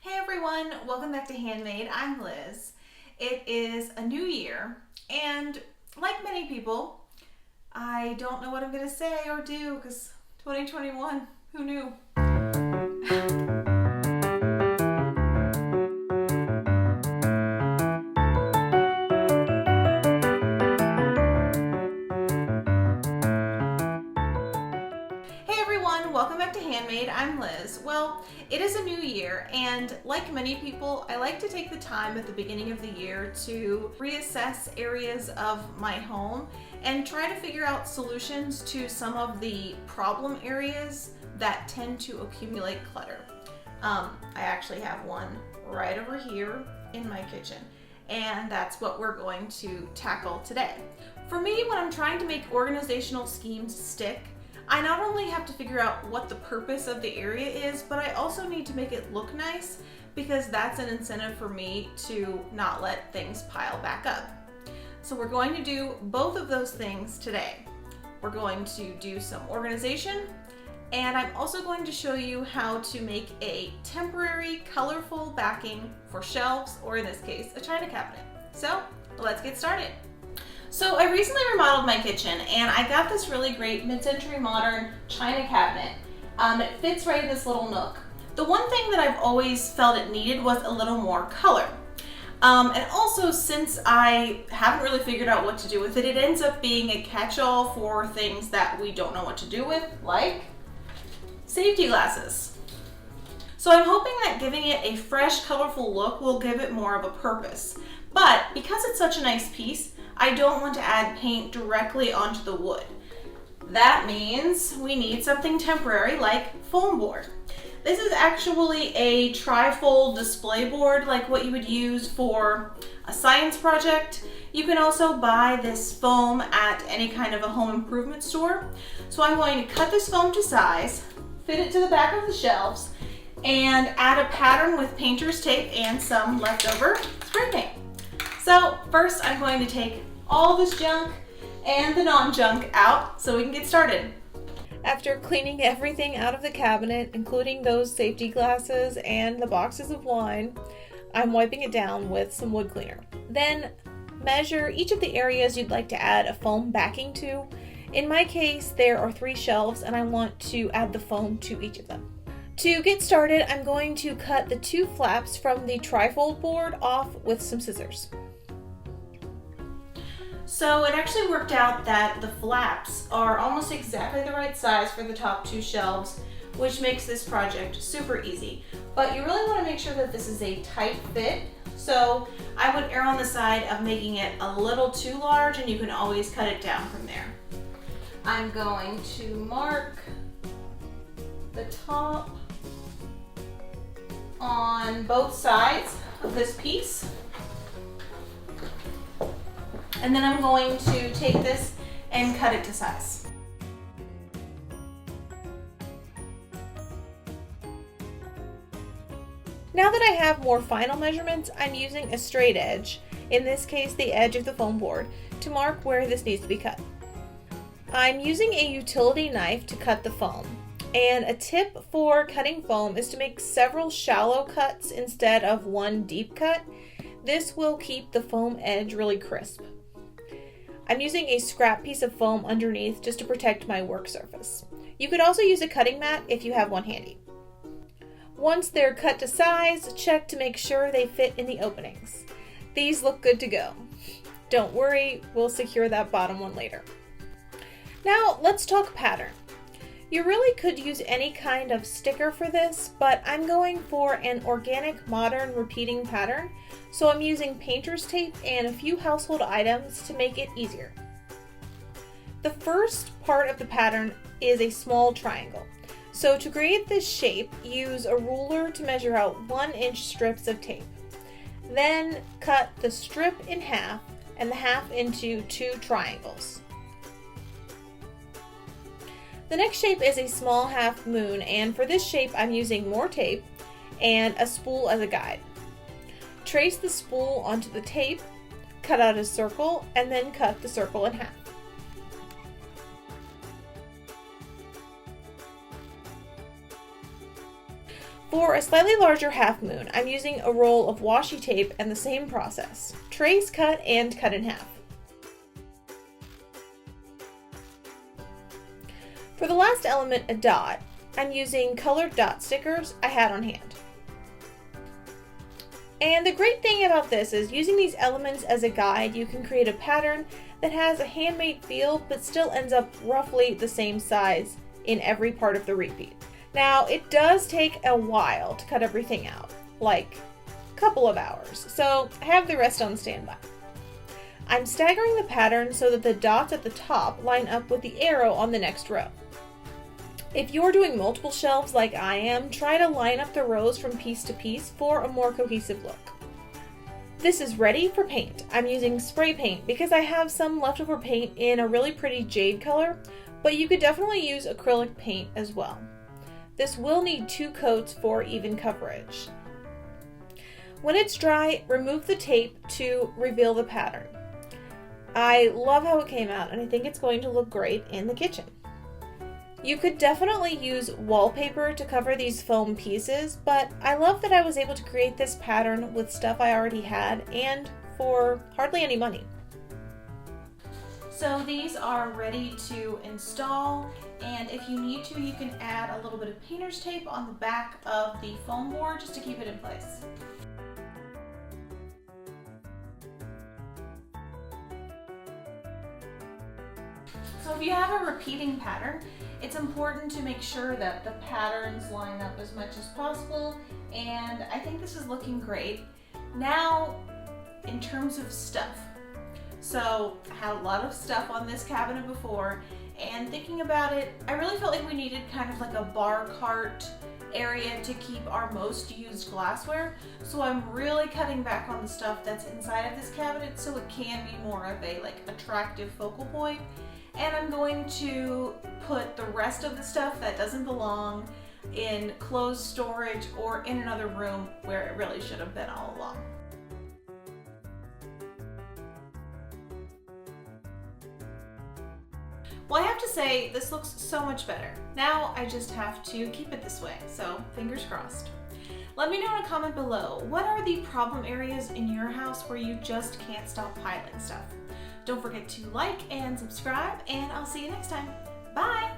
Hey everyone, welcome back to Handmade. I'm Liz. It is a new year, and like many people, I don't know what I'm going to say or do because 2021, who knew? Hey everyone, welcome back to Handmade. I'm Liz. Well, it is a new year, and like many people, I like to take the time at the beginning of the year to reassess areas of my home and try to figure out solutions to some of the problem areas that tend to accumulate clutter. I actually have one right over here in my kitchen, and that's what we're going to tackle today. For me, when I'm trying to make organizational schemes stick, I not only have to figure out what the purpose of the area is, but I also need to make it look nice because that's an incentive for me to not let things pile back up. So we're going to do both of those things today. We're going to do some organization, and I'm also going to show you how to make a temporary colorful backing for shelves, or in this case, a china cabinet. So let's get started. So I recently remodeled my kitchen, and I got this really great mid-century modern china cabinet. It fits right in this little nook. The one thing that I've always felt it needed was a little more color. And also, since I haven't really figured out what to do with it, it ends up being a catch-all for things that we don't know what to do with, like safety glasses. So I'm hoping that giving it a fresh, colorful look will give it more of a purpose. But because it's such a nice piece, I don't want to add paint directly onto the wood. That means we need something temporary like foam board. This is actually a tri-fold display board like what you would use for a science project. You can also buy this foam at any kind of a home improvement store. So I'm going to cut this foam to size, fit it to the back of the shelves, and add a pattern with painter's tape and some leftover spray paint. So first I'm going to take all this junk and the non-junk out so we can get started. After cleaning everything out of the cabinet, including those safety glasses and the boxes of wine, I'm wiping it down with some wood cleaner. Then measure each of the areas you'd like to add a foam backing to. In my case, there are 3 shelves and I want to add the foam to each of them. To get started, I'm going to cut the 2 flaps from the tri-fold board off with some scissors. So it actually worked out that the flaps are almost exactly the right size for the top 2 shelves, which makes this project super easy. But you really want to make sure that this is a tight fit, so I would err on the side of making it a little too large, and you can always cut it down from there. I'm going to mark the top on both sides of this piece. And then I'm going to take this and cut it to size. Now that I have more final measurements, I'm using a straight edge, in this case the edge of the foam board, to mark where this needs to be cut. I'm using a utility knife to cut the foam, and a tip for cutting foam is to make several shallow cuts instead of one deep cut. This will keep the foam edge really crisp. I'm using a scrap piece of foam underneath just to protect my work surface. You could also use a cutting mat if you have one handy. Once they're cut to size, check to make sure they fit in the openings. These look good to go. Don't worry, we'll secure that bottom one later. Now let's talk pattern. You really could use any kind of sticker for this, but I'm going for an organic, modern, repeating pattern, so I'm using painter's tape and a few household items to make it easier. The first part of the pattern is a small triangle. So to create this shape, use a ruler to measure out 1-inch strips of tape. Then cut the strip in half and the half into 2 triangles. The next shape is a small half moon, and for this shape I'm using more tape and a spool as a guide. Trace the spool onto the tape, cut out a circle, and then cut the circle in half. For a slightly larger half moon, I'm using a roll of washi tape and the same process. Trace, cut, and cut in half. For the last element, a dot, I'm using colored dot stickers I had on hand. And the great thing about this is using these elements as a guide, you can create a pattern that has a handmade feel but still ends up roughly the same size in every part of the repeat. Now, it does take a while to cut everything out, like a couple of hours, so I have the rest on standby. I'm staggering the pattern so that the dots at the top line up with the arrow on the next row. If you're doing multiple shelves like I am, try to line up the rows from piece to piece for a more cohesive look. This is ready for paint. I'm using spray paint because I have some leftover paint in a really pretty jade color, but you could definitely use acrylic paint as well. This will need 2 coats for even coverage. When it's dry, remove the tape to reveal the pattern. I love how it came out and I think it's going to look great in the kitchen. You could definitely use wallpaper to cover these foam pieces, but I love that I was able to create this pattern with stuff I already had and for hardly any money. So these are ready to install, and if you need to, you can add a little bit of painter's tape on the back of the foam board just to keep it in place. So if you have a repeating pattern, it's important to make sure that the patterns line up as much as possible, and I think this is looking great. Now, in terms of stuff. So I had a lot of stuff on this cabinet before, and thinking about it, I really felt like we needed kind of like a bar cart area to keep our most used glassware. So I'm really cutting back on the stuff that's inside of this cabinet so it can be more of a attractive focal point. And I'm going to put the rest of the stuff that doesn't belong in closed storage or in another room where it really should have been all along. Well, I have to say, this looks so much better. Now I just have to keep it this way, so fingers crossed. Let me know in a comment below, what are the problem areas in your house where you just can't stop piling stuff? Don't forget to like and subscribe, and I'll see you next time. Bye!